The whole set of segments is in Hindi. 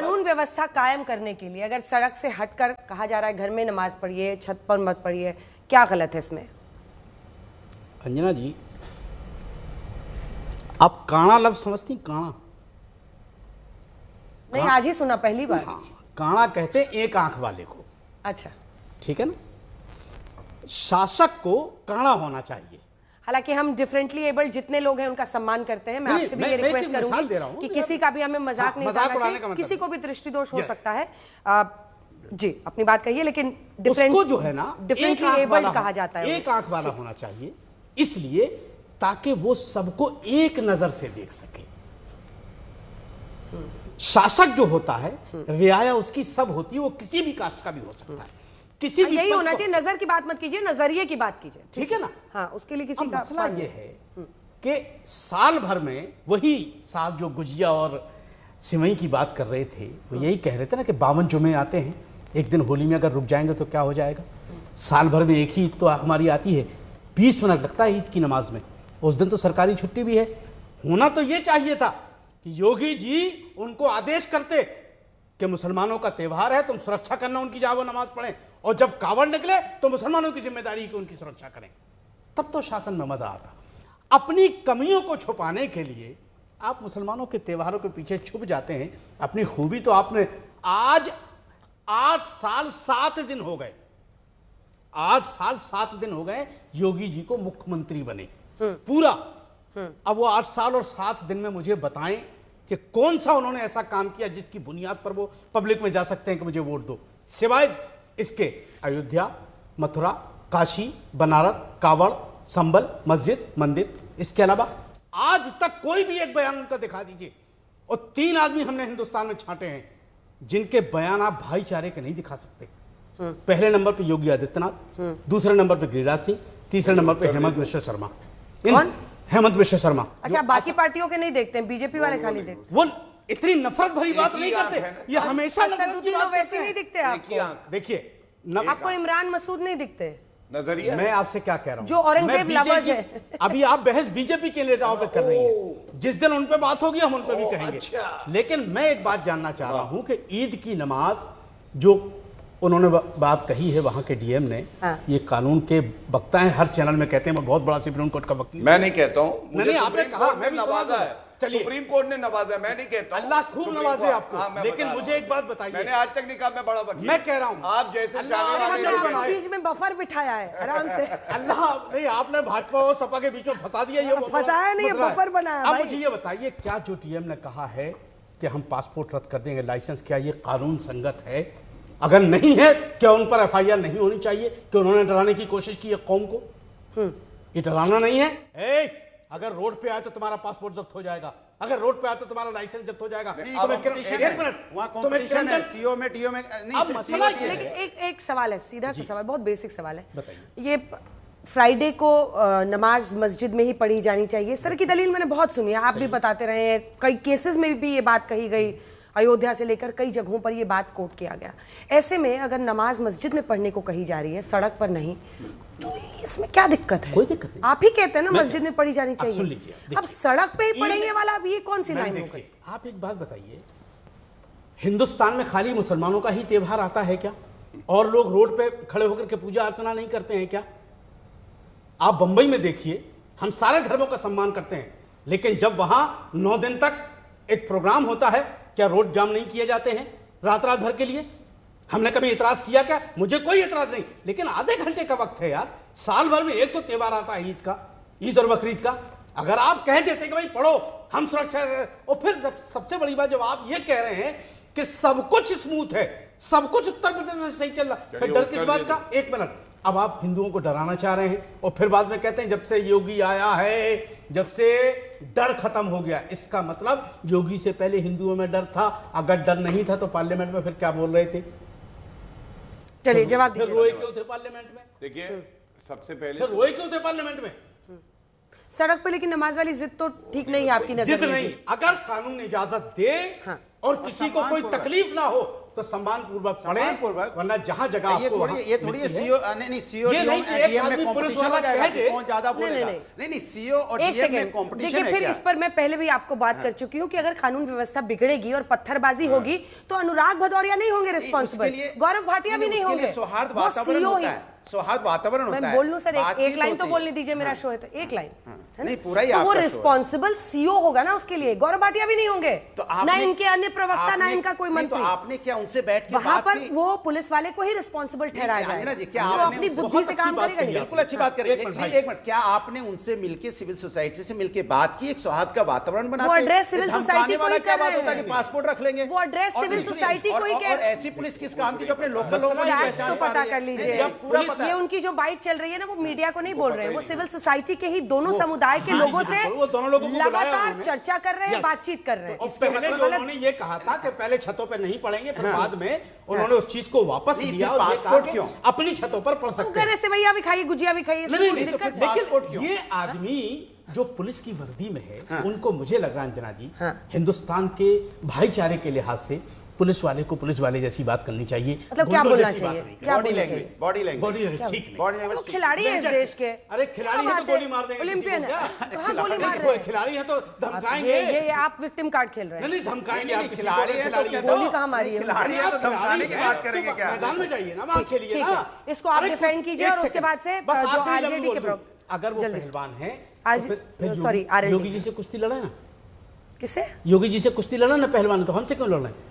कानून व्यवस्था कायम करने के लिए अगर सड़क से हटकर कहा जा रहा है घर में नमाज पढ़िए, छत पर मत पढ़िए, क्या गलत है इसमें? अंजना जी, आप काणा लफ्ज समझती? काणा नहीं, आज ही सुना, पहली बार। हाँ, काणा कहते एक आंख वाले को। अच्छा, ठीक है ना। शासक को काणा होना चाहिए। हालांकि हम डिफरेंटली एबल्ड जितने लोग हैं उनका सम्मान करते हैं। मैं आपसे भी ये रिक्वेस्ट करूंगी कि किसी का भी हमें मजाक नहीं उड़ाना चाहिए, किसी को भी दृष्टिदोष हो सकता है। जी, अपनी बात कहिए, लेकिन डिफरेंट उसको जो है ना डिफरेंटली एबल्ड कहा जाता है, एक आंख वाला होना चाहिए, इसलिए ताकि वो सबको एक नजर से देख सके। शासक जो होता है, रियाया उसकी सब होती है, वो किसी भी कास्ट का भी हो सकता है, किसी भी यही होना चाहिए। नजर की बात मत कीजिए, नजरिए की बात कीजिए, ठीक है ना। हाँ, उसके लिए किसी का मसला ये है कि साल भर में वही साहब जो गुजिया और सिवई की बात कर रहे थे, वो यही कह रहे थे ना कि 52 जुमे आते हैं, एक दिन होली में अगर रुक जाएंगे तो क्या हो जाएगा। साल भर में एक ही ईद तो हमारी आती है, 20 मिनट लगता है ईद की नमाज में, उस दिन तो सरकारी छुट्टी भी है। होना तो ये चाहिए था कि योगी जी उनको आदेश करते कि मुसलमानों का त्यौहार है, तुम सुरक्षा करना उनकी, जहां वो नमाज पढ़ें, और जब कावड़ निकले तो मुसलमानों की जिम्मेदारी कि उनकी सुरक्षा करें, तब तो शासन में मजा आता। अपनी कमियों को छुपाने के लिए आप मुसलमानों के त्योहारों के पीछे छुप जाते हैं। अपनी खूबी तो आपने, आज 8 साल 7 दिन हो गए, 8 साल 7 दिन हो गए योगी जी को मुख्यमंत्री बने पूरा। अब वो 8 साल और 7 दिन में मुझे बताएं कि कौन सा उन्होंने ऐसा काम किया जिसकी बुनियाद पर वो पब्लिक में जा सकते हैं कि मुझे वोट दो, सिवाय इसके अयोध्या, मथुरा, काशी, बनारस, कावड़, संबल, मस्जिद, मंदिर, इसके अलावा आज तक कोई भी एक बयान उनका दिखा दीजिए। और 3 आदमी हमने हिंदुस्तान में छांटे हैं जिनके बयान आप भाईचारे के नहीं दिखा सकते। पहले नंबर पे योगी आदित्यनाथ, दूसरे नंबर पे गिरिराज सिंह, तीसरे नंबर पे हेमंत विश्व शर्मा। कौन? हेमंत विश्व शर्मा। अच्छा, बाकी पार्टियों के नहीं देखते हैं, बीजेपी वाले खाली देखते हैं। वो इतनी नफरत भरी बात नहीं करते, ये हमेशा नफरत की बात वैसे नहीं दिखते आपको। देखिए, आपको इमरान मसूद नहीं दिखते नजरिया। मैं आपसे क्या कह रहा हूं, जो औरंगजेब लवर्स है। अभी आप बहस बीजेपी के नेताओं पे कर रही हैं, जिस दिन उन पे बात होगी हम उन पे भी कहेंगे। अच्छा। लेकिन मैं एक बात जानना चाह रहा हूं कि ईद की नमाज जो उन्होंने बात कही है वहां के डीएम ने, ये कानून के वक्ता हैं, हर चैनल में कहते हैं मैं बहुत बड़ा सुप्रीम कोर्ट का वकील। मैं नहीं कहता हूं, नहीं, आपने कहा, मैं भी नवाजा है, सुप्रीम कोर्ट ने नवाजा, मैं नहीं कहता। अल्लाह खूब नवाजे आपको, लेकिन मुझे एक बात बताइए, मैंने आज तक नहीं कहा मैं बड़ा वकील। मैं कह रहा हूं आप जैसे चाहने वाले बीच में बफर बिठाया है आराम से। अल्लाह नहीं, आपने भाजपा और सपा के बीच में फंसा दिया, ये फंसाया नहीं, बफर बनाया। अब मुझे ये बताइए, क्या जो डीएम ने कहा है कि हम पासपोर्ट रद्द कर देंगे, लाइसेंस, क्या ये कानून संगत है? अगर नहीं है, क्या उन पर एफआईआर नहीं होनी चाहिए कि उन्होंने डराने की कोशिश की है कौम को? ये डराना नहीं है। अगर रोड पे आए तो तुम्हारा पासपोर्ट जब्त हो जाएगा, अगर रोड पे आए तो तुम्हारा लाइसेंस जब्त हो जाएगा। एक सवाल है, सीधा सा सवाल, बहुत बेसिक सवाल है। बताइए। ये फ्राइडे को नमाज मस्जिद में ही पढ़ी जानी चाहिए, सर की दलील मैंने बहुत सुनी है, आप भी बताते रहे हैं, कई केसेस में भी ये बात कही गई, अयोध्या से लेकर कई जगहों पर ये बात कोट किया गया। ऐसे में अगर नमाज मस्जिद में पढ़ने को कही जा रही है, सड़क पर नहीं, तो इसमें क्या दिक्कत है? कोई दिक्कत नहीं। आप ही कहते हैं ना मस्जिद में पढ़ी जानी चाहिए। सुन लीजिए, अब सड़क पे ही पढ़ेंगे वाला, अब ये कौन सी लाइन हो गई? आप एक बात बताइए, हिंदुस्तान में खाली मुसलमानों का ही त्योहार आता है क्या? और लोग रोड पे खड़े होकर के पूजा अर्चना नहीं करते हैं क्या? आप बंबई में देखिए, हम सारे धर्मों का सम्मान करते हैं, लेकिन जब वहां 9 दिन तक एक प्रोग्राम होता है, क्या रोड जाम नहीं किए जाते हैं रात रात भर के लिए? हमने कभी इतराज किया क्या? मुझे कोई इतराज नहीं, लेकिन आधे घंटे का वक्त है यार, साल भर में एक तो त्योहार आता है ईद का, ईद और बकरीद का। अगर आप कह देते कि भाई पढ़ो, हम सुरक्षा, और फिर जब सबसे बड़ी बात, जब आप ये कह रहे हैं कि सब कुछ स्मूथ है, सब कुछ उत्तर प्रदेश में सही चल रहा, फिर डर किस बात का? एक मिनट, अब आप हिंदुओं को डराना चाह रहे हैं और फिर बाद में कहते हैं जब से योगी आया है, जब से डर खत्म हो गया। इसका मतलब योगी से पहले हिंदुओं में डर था, अगर डर नहीं था तो पार्लियामेंट में फिर क्या बोल रहे थे? चलिए जवाब दीजिए। रोए क्यों थे पार्लियामेंट में? देखिए, सबसे पहले फिर रोए क्यों थे पार्लियामेंट में? सड़क पे लेकिन नमाज वाली जिद तो ठीक नहीं है आपकी नजर जिद में? नहीं, अगर कानून इजाजत दे और किसी को कोई तकलीफ ना हो तो सम्मान पूर्वक पढ़े, सम्मानपूर्वक। वरना जहां जगह ये आपको थोड़ी मिलती है। सीओ नहीं सीओ ये नहीं कि एक डीएम आदमी में पुलिस कंपटीशन वाला हो जाएगा कह दे। कौन ज्यादा बोलेगा। नहीं। नहीं सीओ और एक डीएम में सेकंड कंपटीशन देखिए, है फिर क्या? इस पर मैं पहले भी आपको बात कर चुकी हूँ कि अगर कानून व्यवस्था बिगड़ेगी और पत्थरबाजी होगी तो अनुराग भदौरिया नहीं होंगे रिस्पॉन्सिबल, गौरव भाटिया भी नहीं होंगे, सौहार्द वो वातावरण CEO होता ही। है, सौहार्द वातावरण होता है। मैं बोल लूं सर, एक बातचीत लाइन तो होती है। बोलने दीजिए, मेरा शो है तो एक लाइन है ना? नहीं, पूरा ही तो वो आपका शो है। रिस्पॉन्सिबल सीईओ होगा ना उसके लिए, गौरव भाटिया भी नहीं होंगे, तो ना आपने- इनके अन्य प्रवक्ता, ना आपने- इनका कोई नहीं, तो मंत्री। आपने क्या उनसे बैठ के वहां बात पर की? वो पुलिस वाले को ही रिस्पॉन्सिबल ठहराया अंजना जाएगा, जी, क्या वो आपने अपनी उनसे- बुद्धि बहुत से अच्छी काम बात करेगा कही नहीं। बिल्कुल अच्छी बात करें, एक मिनट भाई। एक मिनट, क्या आपने उनसे मिलके सिविल सोसाइटी से मिलके बात की, एक सौहार्द का वातावरण बनाते? वो एड्रेस सिविल धमकाने सोसाइटी को वाला ही क्या कर बात रहे होता है हैं। कि पासपोर्ट रख लेंगे? वो एड्रेस और सिविल सुनिए, सोसाइटी को ही और कह- ऐसी पुलिस किस काम की जो अपने लोकल लोगों की फैक्ट्स पहचान तो पा पता रही कर है? लीजिए, जब पूरा पता ये है। उनकी जो बाइट चल रही है ना, वो मीडिया को नहीं बोल रहे हैं, वो सिविल सोसाइटी के ही दोनों समुदाय के लोगों से वो दोनों लोगों को बुलाया लगातार उन्होंने। चर्चा कर रहे हैं, Yes. बातचीत कर रहे हैं। और पहले जो उन्होंने ये कहा था कि पहले छतों पे नहीं पढ़ेंगे, फिर बाद में उन्होंने उस चीज को वापस नहीं, लिया फिर और ये कहा पासपोर्ट कि क्यों? अपनी छतों पर पढ़ वो सकते कह हैं। रहे सेवैया भी खाइए, गुजिया भी खाइए, इसमें नहीं, कोई नहीं, दिक्कत तो नहीं। पासपोर्ट क्यों? ये आदमी जो पुलिस की वर्दी में है, उनको मुझे लग रहा है अंजना जी, हाँ। हिंदुस्तान के भाईचारे के लिहाज से पुलिस वाले को पुलिस वाले जैसी बात करनी चाहिए। मतलब क्या गुंडों बोलना जैसी बात चाहिए? नहीं करनी। क्या बॉडी बोलना लैंग्वेज, चाहिए? बॉडी लैंग्वेज, बॉडी लैंग्वेज ठीक नहीं। बॉडी लैंग्वेज वो ठीक। खिलाड़ी है इस देश के। अरे खिलाड़ी क्या है तो बात गोली मार देंगे किसी को ओलंपियन है, क्या? कहाँ गोली मार नहीं, रहे हैं? खिलाड़ी है तो धमकाएंगे। ये आप विक्टिम कार्ड खेल रहे हैं। नहीं धमकाएंगे नहीं, आप किसी खिलाड़ी को, है तो खिलाड़ी क्या है गोली तो- कहाँ मारी है? खिलाड़ी है तो धमकाने की बात करेंगे क्या? मैदान में जाइए ना, वहाँ खेलिए ठीक ना। है, इसको आप अरे डिफेंड कुछ- कीजिए एक और उसके सेकंड। बाद से बस जो आखिरी लफ्ज़ आरजेडी बोल के दूं। अगर वो जल्दी से। पहलवान है आज- sorry, RLD योगी जी से कुश्ती लड़ा ना, किससे? योगी जी से कुश्ती लड़ा ना पहलवान है, तो हमसे क्यों लड़ रहे हैं?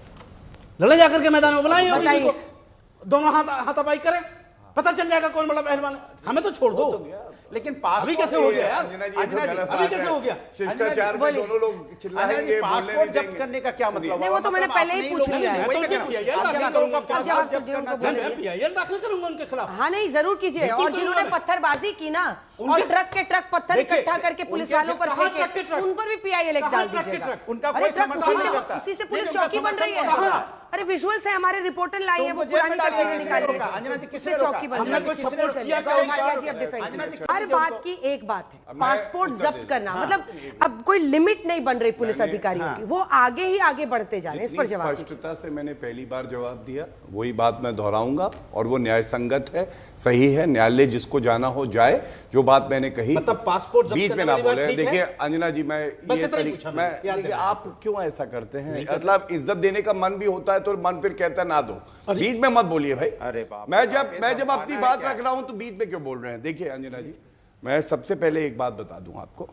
लड़े जाकर के मैदान में, बुलाएं योगी जी बताइए। को, दोनों हाथापाई करें, पता चल जाएगा कौन बड़ा पहलवान है। हमें तो छोड़ दो। लेकिन अभी पासपोर्ट कैसे हो गया यार? अंजना जी, ये तो अंजना जी, गलत अभी बात कैसे है। हो गया? शिष्टाचार में बोलिए। दोनों लोग अंजना चिल्लाएंगे, जी, बोलने नहीं पासपोर्ट जब्त देंगे। करने का क्या मतलब? नहीं, वो तो मैंने मतलब पहले ही आपने पूछ लोगों लिया ने- है। वही तो मैं कह उनके रहा हूं। PIL आप जिन लोगों का अब जब आप पासपोर्ट जब्त सब्जियों करना को चाहते बोले- हैं, मैं PIL दाखिल करूंगा उनके खिलाफ। हाँ नहीं, जरूर कीजिए। बिल्कुल और जिन्होंने करूंगा मैं। पत्थरबाजी की ना और उनके- ट्रक के ट्रक पत्थर देखिए, इकट्ठा करके पुलिस उनके वालों पर कहाँ ट्रक के फेंके, ट्रक? उन पर भी PIL एक कहाँ डाल ट्रक के दीजिएगा। ट्रक? उनका अरे कोई ट्रक समर्थन उसी नहीं से- करता। उसी से नहीं, पुलिस उनका चौकी बन रही है। समर्थन कहाँ? अरे विजुअल्स है, हमारे रिपोर्टर लाई है, तो वो उनको जेल पुरानी में डालिए, तस्वीरें किसने निकाल रोका? अंजना जी, रही किसने है, रोका? चौकी बन हमने रही है। कोई किसने सपोर्ट चलिए, किया क्या? गौरव भाटिया जी अब अंजना डिफेंड जी, कीजिए। हर किसने बात उनको- की एक बात है, मैं पासपोर्ट उत्तर जब्त दे करना, दूं। मतलब अब कोई लिमिट नहीं बन रही पुलिस अधिकारियों की, वो आगे ही आगे बढ़ते जा रहे हैं। इस पर जितनी जवाब दीजिए। स्पष्टता से मैंने पहली बार जवाब दिया, वही बात मैं दोहराऊंगा, और वो न्याय संगत है, सही है। न्यायालय जिसको जाना हो जाए। जो बात मैंने कही, मतलब पासपोर्ट जब्त बीच में करने ना वाली बात बोले। ठीक है? देखिए अंजना जी, मैं बस ये इतना ही पूछा मैं मैंने, याद देखिए, है। आप क्यों ऐसा करते हैं? मतलब इज्जत देने का मन भी होता है तो मन फिर कहता है ना दो, बीच में मत बोलिए भाई। अरे बाप रे मैं बाप, जब ये मैं तो जब अपनी है बात क्या? रख रहा हूं तो बीच में क्यों बोल रहे हैं? देखिए अंजना जी, मैं सबसे पहले एक बात बता दूं आपको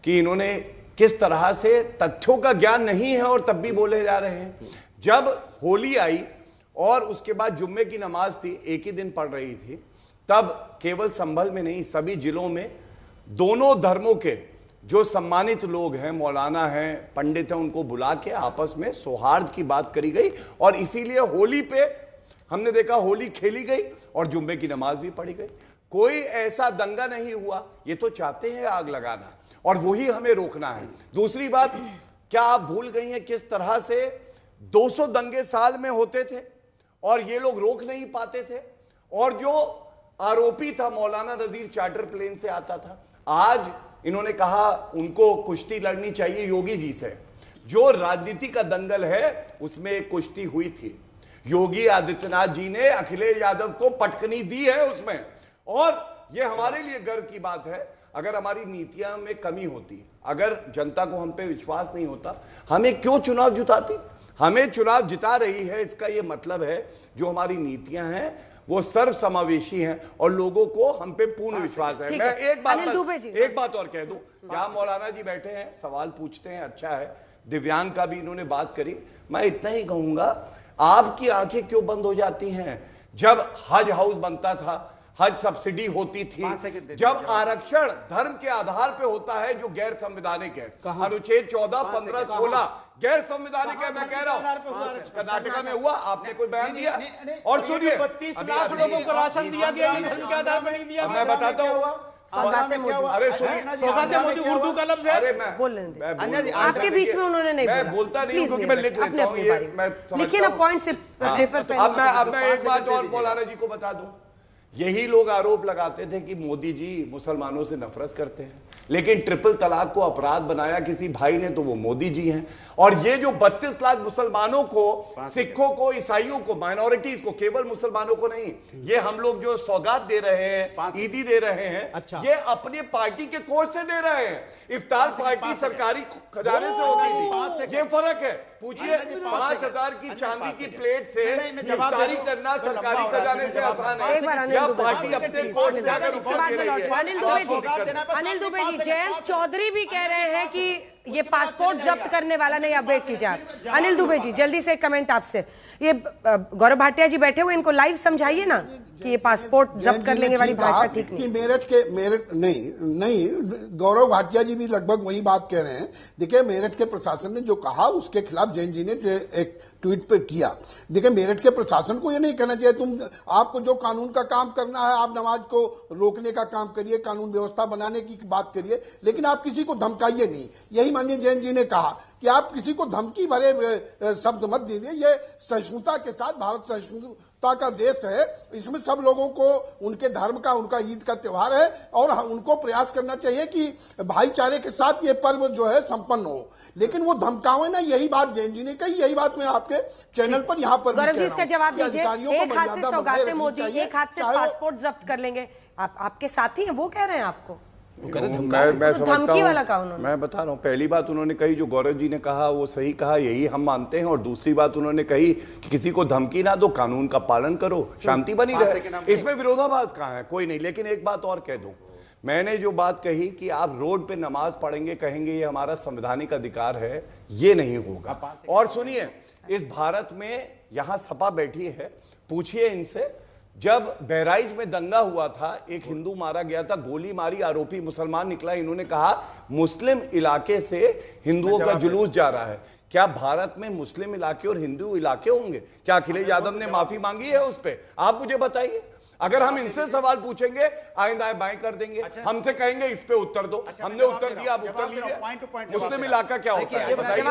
कि इन्होंने किस तरह से तथ्यों का ज्ञान नहीं है और तब भी बोले जा रहे हैं। जब होली आई और उसके बाद जुम्मे की नमाज थी, एक ही दिन पढ़ रही थी, तब केवल संभल में नहीं, सभी जिलों में दोनों धर्मों के जो सम्मानित लोग हैं, मौलाना हैं, पंडित हैं, उनको बुला के आपस में सौहार्द की बात करी गई। और इसीलिए होली पे हमने देखा, होली खेली गई और जुम्मे की नमाज भी पढ़ी गई। कोई ऐसा दंगा नहीं हुआ। ये तो चाहते हैं आग लगाना, और वही हमें रोकना है। दूसरी बात, क्या आप भूल गई हैं किस तरह से 200 दंगे साल में होते थे और ये लोग रोक नहीं पाते थे? और जो आरोपी था मौलाना नजीर चार्टर प्लेन से आता था, आज इन्होंने कहा उनको कुश्ती लड़नी चाहिए योगी जी से। जो राजनीति का दंगल है उसमें एक कुश्ती हुई थी, योगी आदित्यनाथ जी ने अखिलेश यादव को पटकनी दी है उसमें। और ये हमारे लिए गर्व की बात है। अगर हमारी नीतियां में कमी होती, अगर जनता को हम पे विश्वास नहीं होता, हमें क्यों चुनाव जिताती? हमें चुनाव जिता रही है, इसका यह मतलब है जो हमारी नीतियां हैं वो सर्व समावेशी हैं और लोगों को हम पे पूर्ण विश्वास है। ठीक मैं है। एक बात अनिल दुबे जी। एक बात और कह दूं, यहाँ मौलाना जी बैठे हैं, सवाल पूछते हैं, अच्छा है। दिव्यांग का भी इन्होंने बात करी। मैं इतना ही कहूंगा, आपकी आंखें क्यों बंद हो जाती हैं? जब हज हाउस बनता था, हज सब्सिडी होती थी, 5 सेकंड दे जब दीजिए। आरक्षण धर्म के आधार पे होता है जो गैर संवैधानिक है, अनुच्छेद 14, 15, 16 गैर संवैधानिक है। मैं कह रहा हूं कर्नाटका में हुआ, आपने कोई बयान दिया? और सुनिए, 32 लाख लोगों को राशन दिया गया, ये धर्म के आधार पर नहीं दिया अब गया। मैं बताता हूँ। सौगाते मोदी। अरे सुनिए, सौगाते मोदी उर्दू का लफ्ज है। अरे मैं बोल लेने दे। मैं बोल अंजना जी, रहा हूं। आपके बीच में उन्होंने नहीं मैं बोला। बोलता नहीं हूं Please क्योंकि नहीं मैं लिख बोला। लेता हूं। अपनी ये बारी। मैं समझता लिखिए ना हूं। पॉइंट से पेपर पे। अब मैं एक बात और मौलाना जी को बता दूं यही लोग आरोप लगाते थे कि मोदी जी मुसलमानों से नफरत करते हैं, लेकिन ट्रिपल तलाक को अपराध बनाया किसी भाई ने तो वो मोदी जी हैं। और ये जो 32 लाख मुसलमानों को, सिखों को, ईसाइयों को, माइनॉरिटीज को, केवल मुसलमानों को नहीं, ये हम लोग जो सौगात दे रहे हैं, ईदी दे रहे हैं, अच्छा। ये अपने पार्टी के कोष से दे रहे हैं। इफ्तार पार्टी सरकारी खजाने से होती थी, ये फर्क है। पूछिए 5,000 की चांदी की प्लेट से इफ्तारी करना सरकारी खजाने से आसान है, एक बार अनिल या दुबे पार्टी अपने कोष से अगर ऊपर दे रही है। अनिल दुबे जी, जयंत चौधरी भी कह रहे हैं कि ये पासपोर्ट जब्त करने वाला नहीं, अब वेट कीजिए आप। अनिल दुबे जी, जल्दी से एक कमेंट आपसे। ये गौरव भाटिया जी बैठे हुए, इनको लाइव समझाइए ना कि ये पासपोर्ट जब्त कर लेंगे वाली भाषा ठीक नहीं। मेरठ नहीं, गौरव भाटिया जी भी लगभग वही बात कह रहे हैं। देखिए, मेरठ के प्रशासन ने जो कहा उसके खिलाफ जैन जी ने एक ट्वीट पे किया। देखिए, मेरठ के प्रशासन को ये नहीं कहना चाहिए आपको जो कानून का काम करना है आप नमाज को रोकने का काम करिए, कानून व्यवस्था बनाने की बात करिए, लेकिन आप किसी को धमकाइए नहीं। यही माननीय जैन जी ने कहा कि आप किसी को धमकी भरे शब्द मत दीजिए। ये सहिष्णुता के साथ, भारत सहिष्णुता का देश है, इसमें सब लोगों को उनके धर्म का, उनका ईद का त्योहार है और उनको प्रयास करना चाहिए कि भाईचारे के साथ ये पर्व जो है संपन्न हो। लेकिन वो धमकावे ना, यही बात जैन जी ने कही, यही बात मैं आपके चैनल पर यहाँ पर गौरव जी इसका जवाब दीजिए। एक हाथ से सौगातें मोदी, एक हाथ से पासपोर्ट जब्त कर लेंगे। आपके साथी हैं, वो कह रहे हैं आपको। मैं समझता धमकी वाला कहा हूं, उन्होंने। मैं बता रहा हूं, पहली बात उन्होंने कही जो गौरव जी ने कहा वो सही कहा, यही हम मानते हैं। और दूसरी बात उन्होंने कही कि किसी को धमकी ना दो, कानून का पालन करो, शांति बनी रहे, इसमें विरोधाभास कहाँ है? कोई नहीं। लेकिन एक बात और कह दूं, मैंने जो बात कही कि आप रोड पे नमाज पढ़ेंगे, कहेंगे ये हमारा संवैधानिक अधिकार है, ये नहीं होगा। और सुनिए, इस भारत में यहां सपा बैठी है, पूछिए इनसे, जब बहराइच में दंगा हुआ था, एक हिंदू मारा गया था, गोली मारी, आरोपी मुसलमान निकला, इन्होंने कहा मुस्लिम इलाके से हिंदुओं का जुलूस जा रहा है। क्या भारत में मुस्लिम इलाके और हिंदू इलाके होंगे? क्या अखिलेश यादव ने माफी मांगी है उस पर? आप मुझे बताइए। अगर हम इनसे सवाल पूछेंगे आइंदा बाएं कर देंगे, हमसे कहेंगे इस पे उत्तर दो। हमने उत्तर दिया, आप उत्तर लीजिए। मुस्लिम इलाका क्या होता है बताइए।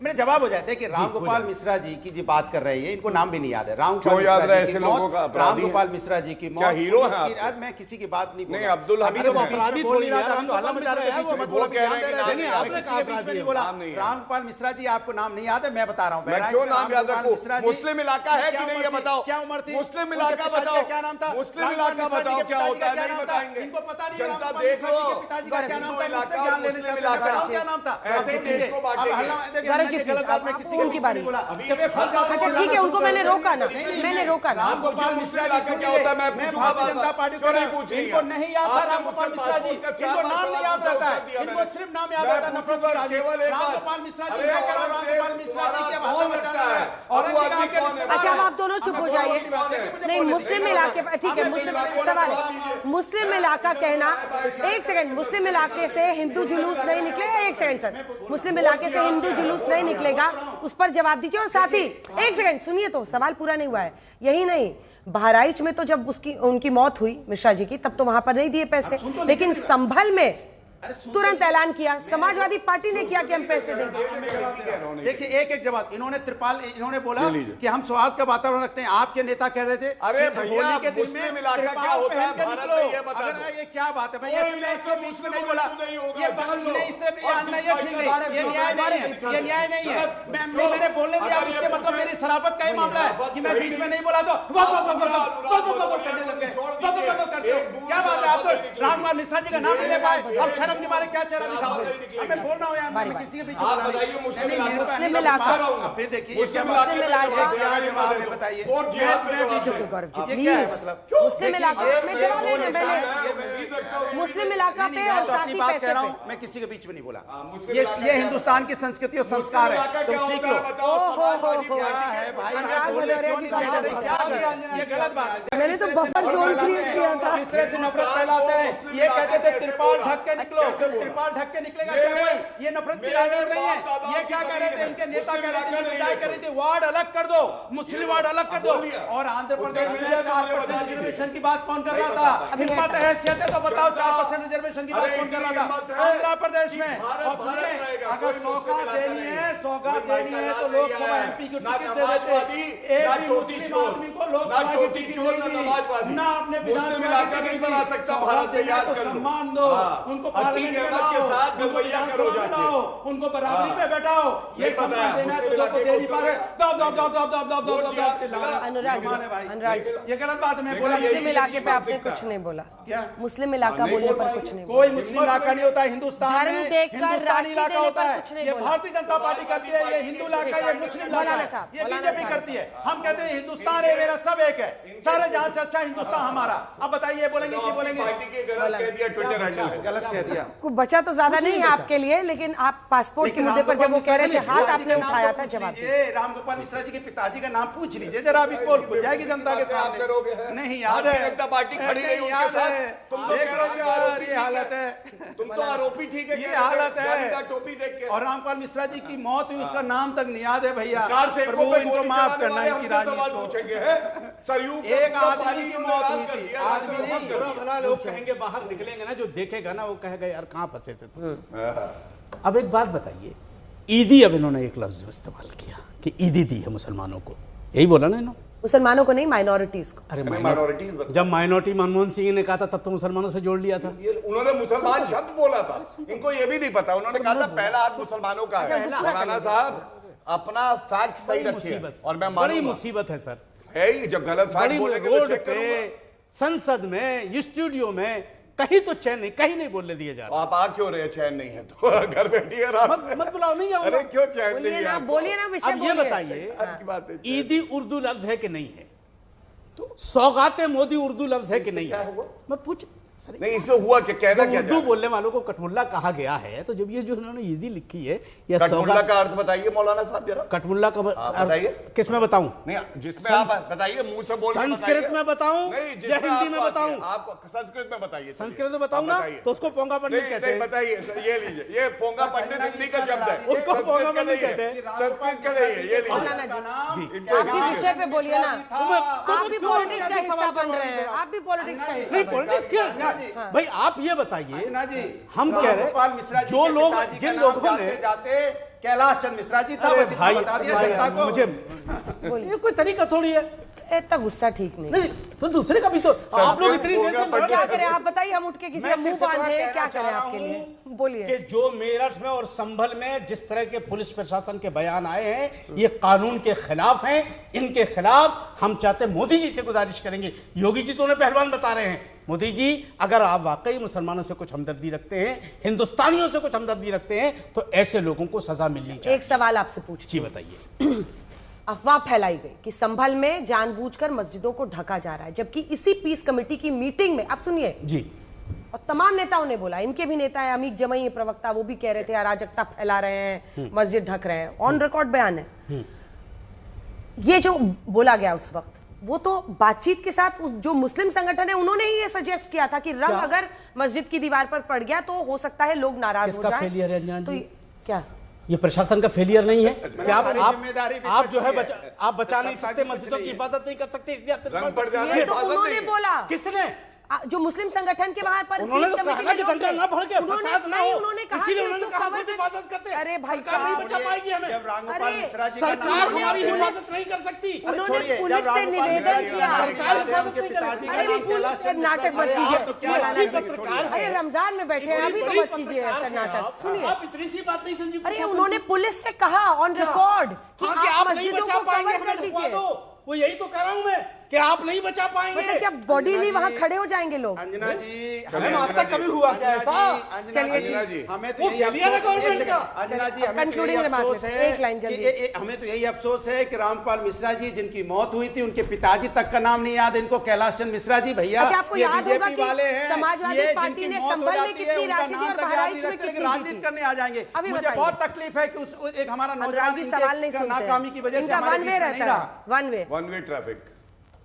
मेरे जवाब हो जाए। देखिए, रामगोपाल मिश्रा जी की जो बात कर रहे हैं, इनको नाम भी नहीं याद है। क्यों याद रहे ऐसे लोगों का? रामगोपाल मिश्रा जी की मौत, क्या हीरो है आप? मैं किसी की बात नहीं नहीं, अब्दुल हमीद बोल नहीं रहा था, तो हल्ला मचा रहे थे बीच में, वो कह रहे हैं आपने बीच में नहीं बोला। रामगोपाल मिश्रा जी आपको नाम नहीं याद है, मैं बता रहा हूँ। मैं क्यों नाम याद रखूं? मुस्लिम इलाका है कि नहीं ये बताओ। क्या उम्र थी? मुस्लिम इलाका बताओ, क्या नाम था? मुस्लिम इलाका बताओ क्या होता है? नहीं बताएंगे, इनको पता नहीं। जनता देख लो, पिताजी का क्या नाम था? इलाका और मुस्लिम इलाका क्या नाम था? ऐसे ही देश को बांटेंगे। गलत बात मैं किसी उनकी बारी। बोला। अच्छा ठीक है, उनको मैंने रोका ना, मैंने रोका ना। रामगोपाल मिश्रा इलाका क्या होता है मैं पूछूंगा? भारतीय जनता पार्टी को नहीं पूछ रही है। इनको नहीं याद था रामगोपाल मिश्रा जी, इनको नाम नहीं याद रहता है, इनको सिर्फ नाम याद रहता है नफरत का राज। केवल एक बात, रामगोपाल मिश्रा जी, मैं कह रहा हूं रामगोपाल मिश्रा जी के भाषण में क्या है और वो आदमी कौन है? अच्छा, अब आप दोनों चुप हो जाइए। नहीं, मुस्लिम इलाके, ठीक है, मुस्लिम सवाल है। मुस्लिम इलाका कहना, एक सेकंड, मुस्लिम इलाके से हिंदू जुलूस नहीं निकलेगा। एक सेकंड सर, मुस्लिम इलाके से हिंदू जुलूस नहीं निकलेगा, उस पर जवाब दीजिए। और साथ ही एक सेकंड सुनिए, तो सवाल पूरा नहीं हुआ है। यही नहीं, बहराइच में तो जब उनकी मौत हुई मिश्रा जी की, तब तो वहां पर नहीं दिए पैसे, लेकिन संभल में तुरंत ऐलान किया, समाजवादी पार्टी ने किया कि हम पैसे देंगे। देखिए, एक एक जवाब इन्होंने बोला कि हम सौहार्द का वातावरण रखते हैं। आपके नेता कह रहे थे अरे भैया, मुस्लिम इलाका क्या होता है भारत में, ये बता दो। ये क्या बात है भैया? इसके बीच में नहीं बोला, ये न्याय नहीं है, ये न्याय नहीं है। मैंने बोलने दिया, इसके मतलब मेरी शराफत का ही मामला है कि मैं बीच में नहीं बोला तो करने लग गए। क्या बात है? आप तो रामगोपाल मिश्रा जी का नाम नहीं ले पाए, अब शर्म के मारे क्या चेहरा दिखाओगे? मैं बोल रहा हूँ यार, मैं किसी के बीच आप बताइए मुस्लिम इलाका, फिर देखिए मुस्लिम इलाका बताइए मुस्लिम इलाका में जवाब लेने पहले मुस्लिम इलाका पे और साथ ही पैसे पे। मैं किसी के बीच में नहीं बोला। ये हिंदुस्तान की संस्कृति और संस्कार है, तुम सीख लो। है भाई, ये गलत बात है। मैंने तो बफर जोन क्रिएट किया था। इस तरह से नफरत फैलाते हैं। ये कहते थे त्रिपाल ढक के निकलो, त्रिपाल ढक के निकलेगा क्या भाई? ये नफरत की राजनीति नहीं है। ये क्या कह रहे थे? इनके नेता कह रहे थे, विदाई कर रही थी, वार्ड अलग कर दो, मुस्लिम वार्ड अलग कर दो। और आंध्र प्रदेश में 4% रिजर्वेशन की बात कौन कर रहा था? हिम्मत हैसियत है तो बताओ, 4% रिजर्वेशन की बात कौन कर रहा था? आंध्र प्रदेश में। और अगर सौगात देनी है तो लोकसभा एमपी को टिकट दे देते। एक भी मुस्लिम आदमी को लोकसभा की टिकट नहीं दी, ना अपने विधानसभा का नहीं बना सकता। भारत में याद कर सम्मान दो उनको, पार्लियामेंट में के साथ गलबैया करो, जाओ उनको बराबरी पे बैठाओ। ये सम्मान देना है तो लोग दे नहीं पा रहे। अनुराग, ये गलत बात है। मैं बोला मुस्लिम इलाके पे आपने कुछ नहीं बोला। क्या मुस्लिम इलाका बोलने पर कुछ नहीं बोला। कोई मुस्लिम इलाका नहीं होता है हिंदुस्तान धर्म में, देखकर हिंदुस्तानी राशि इलाका देने होता पर है। कुछ नहीं ये बोला। भारतीय जनता पार्टी करती है, ये हिंदू इलाका है, ये मुस्लिम इलाका मौलाना है, साहब, ये मौलाना बीजेपी साहब। करती है। हम कहते हैं हिंदुस्तान है मेरा, सब एक है, सारे जहां से अच्छा हिंदुस्तान हमारा। अब बताइए बोलेंगे कि बोलेंगे पार्टी के गलत कह दिया, ट्विटर हैंडल गलत कह दिया। कुछ बचा तो ज्यादा नहीं है आपके लिए, लेकिन आप पासपोर्ट के मुद्दे पर जब वो कह रहे थे हाथ आपने उठाया था, जवाब दीजिए। रामगोपाल मिश्रा जी के पिताजी का नाम पूछ लीजिए जरा, अभी पोल खुल जाएगी जनता के आप सामने। करोगे नहीं याद है, जनता पार्टी खड़ी रही उनके याद साथ। है। तुम तो कह रहे हो कि आरोपी ये हालत है, तुम तो आरोपी ठीक है, ये हालत है। जालीदार टोपी देख के। और रामपाल मिश्रा जी की मौत हुई, उसका नाम तक नहीं याद है भैया। कार से प्रभु पे इनको गोली माफ चलाने करना वाले इनकी हमसे सवाल राजनीति को। पूछेंगे हैं? सरयू एक आदमी की मौत हुई थी, आदमी नहीं। बुरा भला लोग कहेंगे, बाहर निकलेंगे ना, जो देखेगा ना वो कहेगा यार कहाँ फंसे थे तुम। अब एक बात बताइए, ईदी, अब इन्होंने एक लफ्ज इस्तेमाल किया कि ईदी दी है मुसलमानों को, यही बोला ना इन्होंने? मुसलमानों को नहीं, माइनॉरिटीज को। अरे माइनॉरिटीज जब माइनॉरिटी मनमोहन सिंह ने कहा था तब तो मुसलमानों से जोड़ लिया था। उन्होंने मुसलमान शब्द बोला था, इनको ये भी नहीं पता। उन्होंने कहा था पहला हाथ मुसलमानों का है। मौलाना साहब अपना फैक्ट सही रखिए, और मैं बड़ी मानूंगा। मुसीबत है सर, है ही, जब गलत फैक्ट बोलेंगे तो रोड चेक पे, करूंगा। संसद में, स्टूडियो में, कहीं तो चैन नहीं, कहीं नहीं बोलने दिया जा रहा। आप आ क्यों रहे? चैन नहीं है तो घर बैठिए आराम से। मत बुलाओ, नहीं आऊंगा। अरे क्यों चैन नहीं बोलिए है ना, आपको? बोलिए ना, विषय अब ये बोलिए। बताइए, आपकी बात है, चैन। ईदी उर्दू लफ्ज है कि नहीं है? सौगाते मोदी उर्दू लफ्ज है कि नहीं है? मैं पूछ सर, नहीं, इससे हुआ क्या? कहना क्या उर्दू बोलने वालों को कटमुल्ला कहा गया है, तो जब ये जो इन्होंने ईदी लिखी है या कटमुल्ला का अर्थ बताइए मौलाना साहब जरा। कटमुल्ला का बताइए। किस में बताऊं? नहीं, जिसमें आप बताइए, मुंह से बोल के संस्कृत बताइए। में बताऊं नहीं, या जिसमें हिंदी में आपको बताऊं? आती है, आपको संस्कृत में बताइए। संस्कृत में बताऊं आप ना, बताइए। तो उसको पोंगा पंडित नहीं, कहते नहीं, हैं। बताइए, ये लीजिए, ये पोंगा पंडित हिंदी का शब्द है, उसको संस्कृत पोंगा का पंडित नहीं कहते है, हैं। संस्कृत का नहीं है, ये मौलाना लीजिए। जी, इनको आप भी हिंदी विषय पे बोलिए ना। तो आप भी पॉलिटिक्स का हिस्सा बन रहे हैं, आप भी पॉलिटिक्स का हिस्सा नहीं, बन रहे हैं। पॉलिटिक्स क्या? भाई आप ये बताइए, ना जी, हम कह रहे रामगोपाल मिश्रा जी जो के लोग, पिताजी का जिन नाम लोगों ने, जाते जाते कैलाश चंद मिश्रा जी था, अरे बस इतना भाई, बता दिया जनता को। मुझे ये कोई तरीका थोड़ी है। इतना गुस्सा ठीक नहीं। नहीं, तो दूसरे का भी तो आप लोग इतनी देर से क्या करें आप बताइए, हम उठ के किसी का मैं मुंह सिर्फ इतना बांधे, कहना क्या चाह करें रहा आपके हूं लिए? बोलिए। कि जो मेरठ में और संभल में जिस तरह के पुलिस प्रशासन के बयान आए हैं, ये कानून के खिलाफ हैं। इनके खिलाफ हम चाहते मोदी जी से गुजारिश करेंगे। योगी जी तो उन्हें पहलवान बता रहे हैं। मोदी जी, अगर आप वाकई मुसलमानों से कुछ हमदर्दी रखते हैं, हिंदुस्तानियों से कुछ हमदर्दी रखते हैं, तो ऐसे लोगों को सजा मिलनी चाहिए। एक सवाल आपसे पूछती जी बताइए। अफवाह फैलाई गई कि संभल में जानबूझकर मस्जिदों को ढका जा रहा है, जबकि इसी पीस कमेटी की मीटिंग में, आप सुनिए, जी, और तमाम नेताओं ने बोला, इनके भी नेता है अमीक जमई प्रवक्ता, वो भी कह रहे थे अराजकता फैला रहे हैं, मस्जिद ढक रहे हैं, ऑन रिकॉर्ड बयान है। ये जो बोला गया उस वक्त, वो तो बातचीत के साथ जो मुस्लिम संगठन है उन्होंने ही ये सजेस्ट किया था कि रंग अगर मस्जिद की दीवार पर पड़ गया तो हो सकता है लोग नाराज हो किसका जाएं। फेलियर है अंजना तो जी? क्या ये प्रशासन का फेलियर नहीं है कि आप जो है है। आप बचा नहीं सकते, मस्जिदों की हिफाजत नहीं कर सकते, इसलिए आप रंग पड़ जाना ये तो हिफाजत उन्होंने नहीं है। बोला, किसने? जो मुस्लिम संगठन के वहां पर उन्होंने पीस तो कमेटी कहा ना में कि लोग दंगा थे। ना भड़के, उन्होंने- फसाद ना नहीं, हो, उन्होंने कहा इसीलिए कि उन्होंने इसको कहा हम cover तो हिफाजत करते हैं। अरे भाई सरकार नहीं साहब, बचा पाएगी हमें। जब रामगोपाल अरे, मिश्रा जी का सरकार नाम हमारी लिया, हिफाजत नहीं कर सकती। उन्होंने छोड़िए, पुलिस जब से रामगोपाल निवेदन मिश्रा किया। जी सरकार के हिफाजत नहीं पिताजी का अरे नाम वो पुलिस कैलाश चंद नाटक मिश्रा मत जी, कीजिए, आप तो क्या मौलाना अच्छी जी। पत्रकार है। अरे रमजान में बैठे हैं, अभी तो मत कीजिए ऐसा नाटक। सुनिए, आप इतनी सी बात नहीं समझी। अरे उन्होंने पुलिस से कहा ऑन रिकॉर्ड कि आप नहीं मस्जिदों बचा को पाएंगे, कवर कर हमें ढुकवा दीजिए। दो। वो यही तो कह रहा हूं मैं कि आप नहीं बचा पाएंगे। मतलब क्या बॉडीली वहां खड़े हो जाएंगे लोग? अंजना जी, हमें आज तक कभी हुआ क्या ऐसा? चलिए अंजना जी, हमें तो वो यही फेलियर है अफसोस गवर्नमेंट है, का। अंजना जी, हमें तो Concluding यही remark अफसोस लेते है हैं, एक लाइन कि जल्दी। हमें तो यही अफसोस है कि रामपाल मिश्रा जी जिनकी मौत हुई थी, उनके पिताजी तक का नाम नहीं याद, इनको कैलाश चंद मिश्रा जी भैया, अच्छा, आपको ये याद होगा बीजेपी कि वाले हैं, समाजवादी ये पार्टी जिनकी ने मौत हो संभल में जाती है, कितनी उनका राशि दी नाम और तक याद बहराइच नहीं में रखते, कितनी लेकिन दी राजनीति थी? करने आ जाएंगे। अभी मुझे बताइए। बहुत तकलीफ है कि उस एक हमारा अनुराग नौजवान जी सवाल नहीं इनके सुनते नाकामी की वजह से इनका हमारे वन वे बीच में नहीं रहता रहा। है, one way. One way traffic.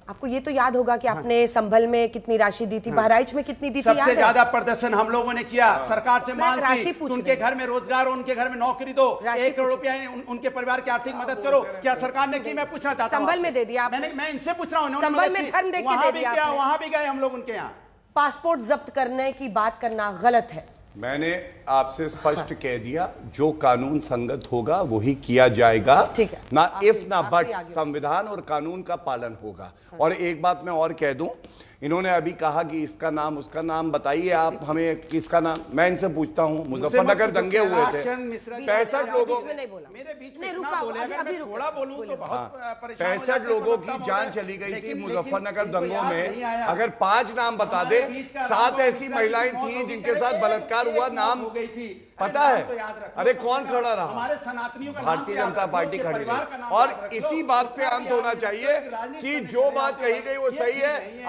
आपको ये तो याद होगा कि आपने संभल में कितनी राशि दी थी, बहराइच में कितनी दी थी, याद सबसे है? ज्यादा प्रदर्शन हम लोगों ने किया, सरकार से मैं मांग राशि की पूछ कि रही उनके हूं। घर में रोजगार हो, उनके घर में नौकरी दो, राशि 1 करोड़ पूछ रुपया उनके परिवार की आर्थिक मदद करो। क्या सरकार ने की? मैं पूछना चाहता हूं संभल में आपसे। दे दिया आपने? मैं इनसे पूछ रहा हूं, उन्होंने संभल मदद में की। धर्म देख के वहां दे भी दिया क्या, आपने? वहां भी गए हम लोग उनके यहाँ। पासपोर्ट जब्त करने की बात करना गलत है, मैंने आपसे स्पष्ट कह दिया, जो कानून संगत होगा वही किया जाएगा। ठीक है। ना इफ ना आपसे बट, आगे। संविधान और कानून का पालन होगा। और एक बात मैं और कह दूं, इन्होंने अभी कहा कि इसका नाम उसका नाम बताइए आप हमें, किसका नाम। मैं इनसे पूछता हूं, मुजफ्फरनगर दंगे हुए थे, 65 लोगों बीच में नहीं बोला। मेरे बीच में नहीं, इतना रुका, बोले, अभी- अगर अभी मैं रुको। थोड़ा बोलूं तो बहुत परेशान हो 65 जाते हैं लोगों प्रवक्ता की जान महोदय। चली गई थी लेकिन- मुजफ्फरनगर लेकिन दंगों इनको याद नहीं में। आया। अगर 5 नाम बता दे, हमारे बीच का 7 राम ऐसी मिश्रा महिलाएं की मौत थी हो गई जिनके थी। साथ अरे बलात्कार एक हुआ, मौत नाम हो गई थी। पता अरे है? नाम तो याद रखो। अरे कौन खड़ा रहा? हमारे सनातनियों का नाम भारतीय तो याद जनता रखो, पार्टी उसके खड़ी परिवार रही। का नाम और याद रख लो। इसी बात पे उसका अंत भी होना याद चाहिए रखो। राजनीति कि करने जो चले बात जाते कही हो। गई वो ये सही चीज़ है। नहीं है।